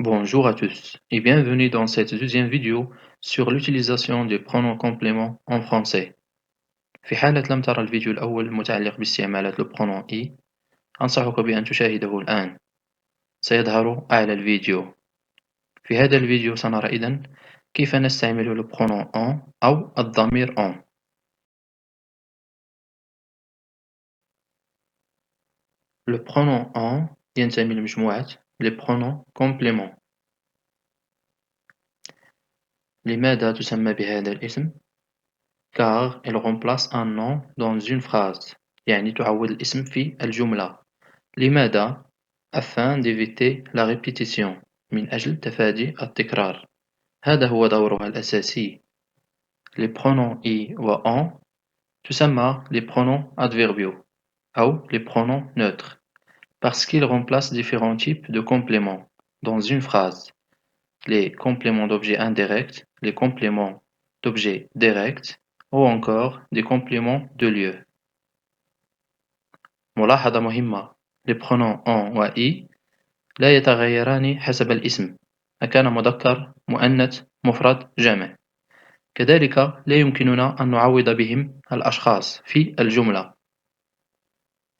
Bonjour à tous et bienvenue dans cette deuxième vidéo sur l'utilisation des pronoms compléments en français. في حالة لم ترى الفيديو الأول المتعلق باستعمالات le pronom I أنصحك بأن تشاهده الآن سيظهر أعلى الفيديو. في هذا الفيديو سنرى إذن كيف نستعمل le pronom en أو الضمير en. Le pronom en ينتمي لمجموعة les pronoms compléments. لماذا تسمى بهذا الاسم؟ car elle remplace un nom dans une phrase يعني تعوض الاسم في الجملة. لماذا؟ afin d'éviter la répétition من أجل تفادي التكرار. هذا هو دورها الأساسي. Les pronoms I و en تسمى les pronoms adverbiaux أو les pronoms neutres parce qu'ils remplacent différents types de compléments dans une phrase. Les compléments d'objets indirects, les compléments d'objets directs ou encore des compléments de lieu. ملاحظة مهمة: les pronoms en و I لا يتغيران حسب الاسم أكان مذكر، مؤنث، مفرد، جمع. كذلك لا يمكننا أن نعوض بهم الأشخاص في الجملة.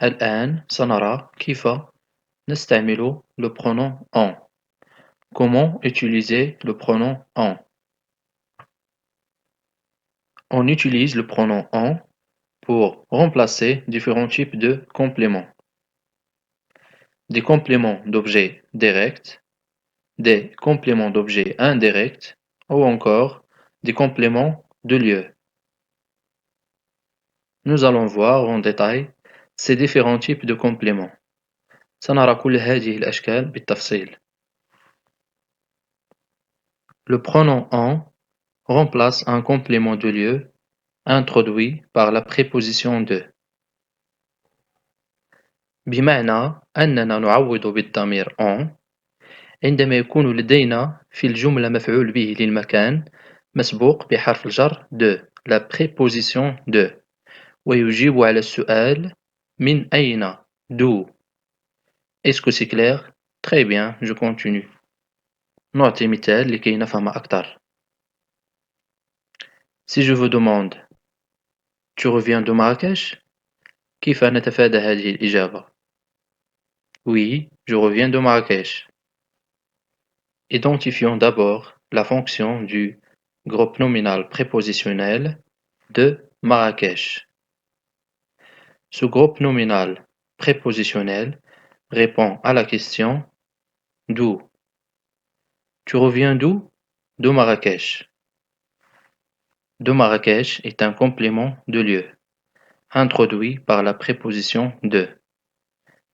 الآن سنرى كيف نستعمل le pronom en. Comment utiliser le pronom en? On utilise le pronom en pour remplacer différents types de compléments. Des compléments d'objets directs, des compléments d'objets indirects ou encore des compléments de lieu. Nous allons voir en détail ces différents types de compléments. سنرى كل هذه الأشكال بالتفصيل. Le pronom en remplace un complément de lieu introduit par la préposition de. بمعنى أننا نعوض بالضمير en عندما يكون لدينا في الجملة مفعول به للمكان مسبوق بحرف الجر de la préposition de ويجيب على السؤال من أين d'où. Est-ce que c'est clair? Très bien, je continue. نعطي مثال لكي نفهم أكثر. Si je vous demande tu reviens de Marrakech؟ كيف نتفادى هذه الإجابة؟ Oui, je reviens de Marrakech. Identifions d'abord la fonction du groupe nominal prépositionnel de Marrakech. Ce groupe nominal prépositionnel répond à la question d'où. Tu reviens d'où? De Marrakech. De Marrakech est un complément de lieu, introduit par la préposition de.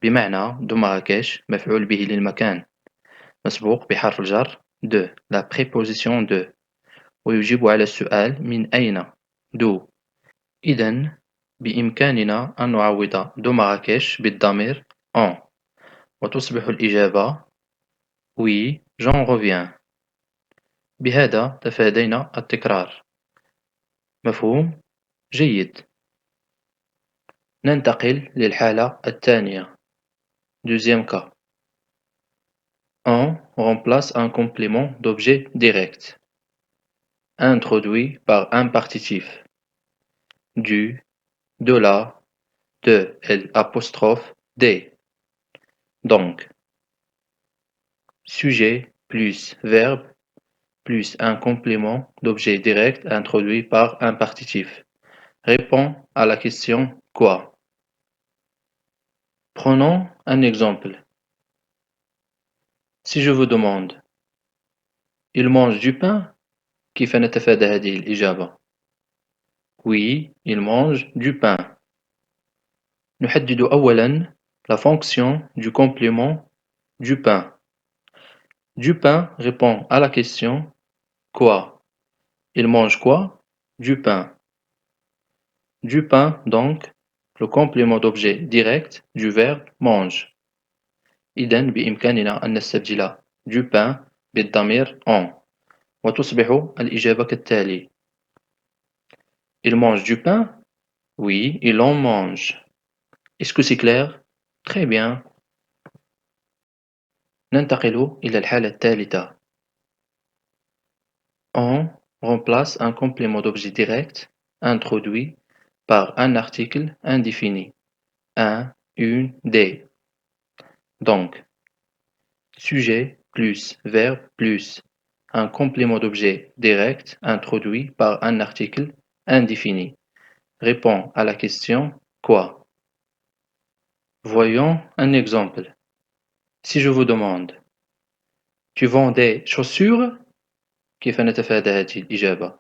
بمعنى de Marrakech مفعول به للمكان مسبوق بحرف الجر de la préposition de ويجيب على السؤال من أين d'où. إذن بإمكاننا أن نعوض de Marrakech بالضمير en وتصبح الإجابة oui, j'en reviens. بهذا تفادينا التكرار. مفهوم؟ جيد. ننتقل للحالة الثانية. Deuxième cas. En remplace un complément d'objet direct, introduit par un partitif. Du, de la, de l'apostrophe des. Donc, sujet plus verbe plus un complément d'objet direct introduit par un partitif. Répond à la question quoi. Prenons un exemple. Si je vous demande il mange du pain كيف نتفادى هذه الإجابة؟ Oui, il mange du pain. نحدد أولاً la fonction du complément du pain. Du pain répond à la question quoi. Il mange quoi? Du pain. Du pain donc le complément d'objet direct du verbe mange. إذن بإمكاننا أن نستبدل du pain بالضمير en وتصبح الإجابة كالتالي. Il mange du pain? Oui, il en mange. Est-ce que c'est clair? Très bien. ننتقل إلى الحالة الثالثة. On remplace un complément d'objet direct introduit par un article indéfini. Un, une, des. Donc, sujet plus verbe plus un complément d'objet direct introduit par un article indéfini. Répond à la question quoi? Voyons un exemple. Si je vous demande tu vends des chaussures؟ كيف نتفادى هذه الإجابة؟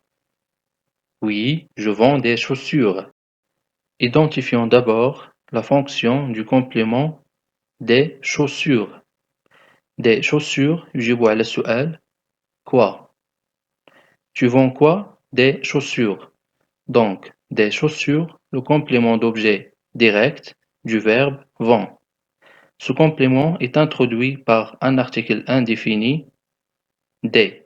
Oui, je vends des chaussures. Identifions d'abord la fonction du complément des chaussures. Des chaussures يجيب على السؤال quoi? Tu vends quoi? Des chaussures. Donc, des chaussures, le complément d'objet direct du verbe vend. Ce complément est introduit par un article indéfini des.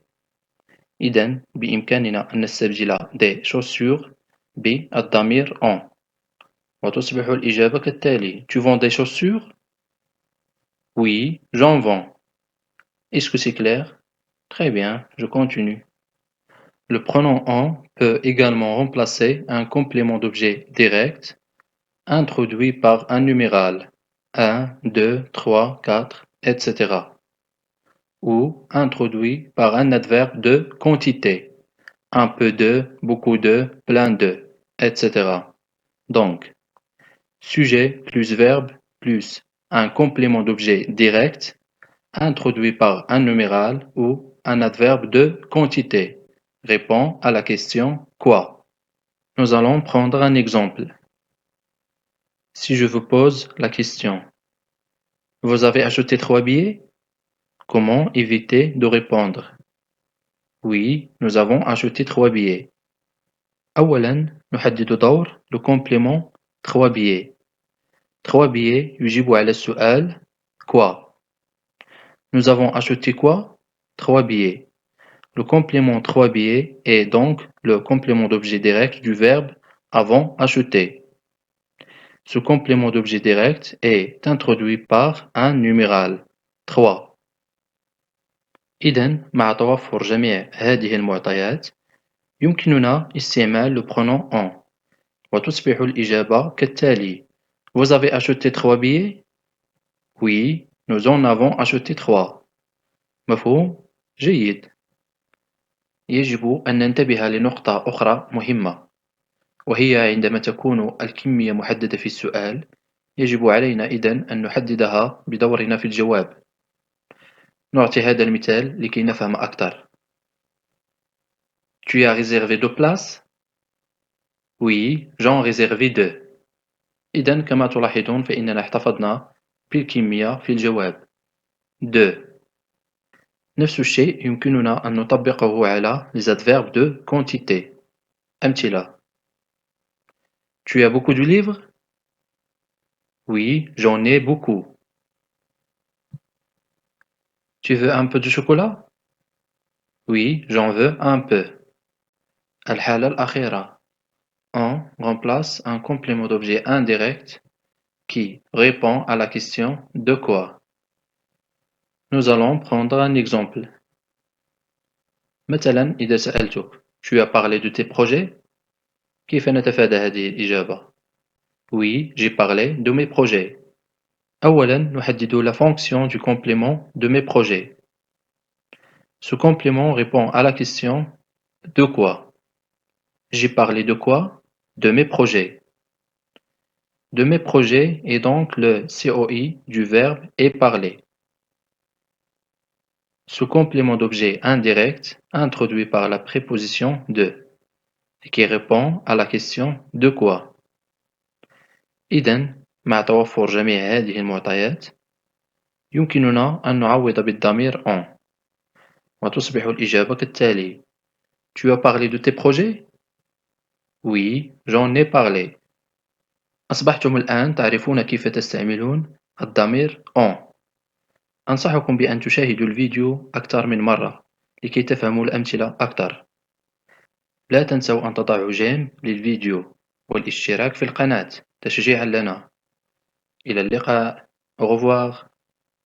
إذن بإمكاننا أن نستبدل des chaussures بالضمير en. وتصبح الإجابة كالتالي. Tu vends des chaussures? Oui, j'en vends. Est-ce que c'est clair? Très bien, je continue. Le pronom en peut également remplacer un complément d'objet direct introduit par un numéral 1, 2, 3, 4, etc. ou introduit par un adverbe de quantité un peu de, beaucoup de, plein de, etc. Donc, sujet plus verbe plus un complément d'objet direct introduit par un numéral ou un adverbe de quantité répond à la question quoi. Nous allons prendre un exemple. Si je vous pose la question, vous avez acheté 3 billets? Comment éviter de répondre? Oui, nous avons acheté 3 billets. أولاً نحدد دور le complément 3 billets. 3 billets يجيب على السؤال quoi. Nous avons acheté quoi? 3 billets. Le complément 3 billets est donc le complément d'objet direct du verbe avant acheter. Ce complément d'objet direct est introduit par un numéral 3. إذن مع توفر جميع هذه المعطيات يمكننا استعمال le pronom en وتصبح الإجابة كالتالي. Vous avez acheté 3 billets? Oui, nous en avons acheté 3. مفهوم؟ جيد. يجب أن ننتبه لنقطة أخرى مهمة، وهي عندما تكون الكمية محددة في السؤال، يجب علينا إذن أن نحددها بدورنا في الجواب. نعطي هذا المثال لكي نفهم أكثر. Tu as réservé 2 places? Oui, j'en réservé 2. إذن كما تلاحظون فإننا احتفظنا بالكمية في الجواب 2. نفس الشيء يمكننا أن نطبقه على les adverbes de quantité. أمثلة. Tu as beaucoup de livres? Oui, j'en ai beaucoup. Tu veux un peu de chocolat? Oui, j'en veux un peu. الحالة الأخيرة. On remplace un complément d'objet indirect qui répond à la question de quoi. Nous allons prendre un exemple. مثلا إذا سألتك Tu as parlé de tes projets? كيف نتفادى هذه الإجابة؟ Oui, j'ai parlé de mes projets. أولاً نحدد la fonction du complément de mes projets. Ce complément répond à la question de quoi. J'ai parlé de quoi? De mes projets. De mes projets est donc le COI du verbe est parler. Ce complément d'objet indirect introduit par la préposition de et qui répond à la question de quoi. إذن مع توفر جميع هذه المعطيات يمكننا أن نعوض بالضمير en وتصبح الإجابة كالتالي. Tu as parlé de tes projets? Oui, j'en ai parlé. أصبحتم الآن تعرفون كيف تستعملون الضمير en. أنصحكم بأن تشاهدوا الفيديو أكثر من مرة لكي تفهموا الأمثلة أكثر. لا تنسوا أن تضعوا جيم للفيديو والاشتراك في القناة تشجيعا لنا. إلى اللقاء. Au revoir.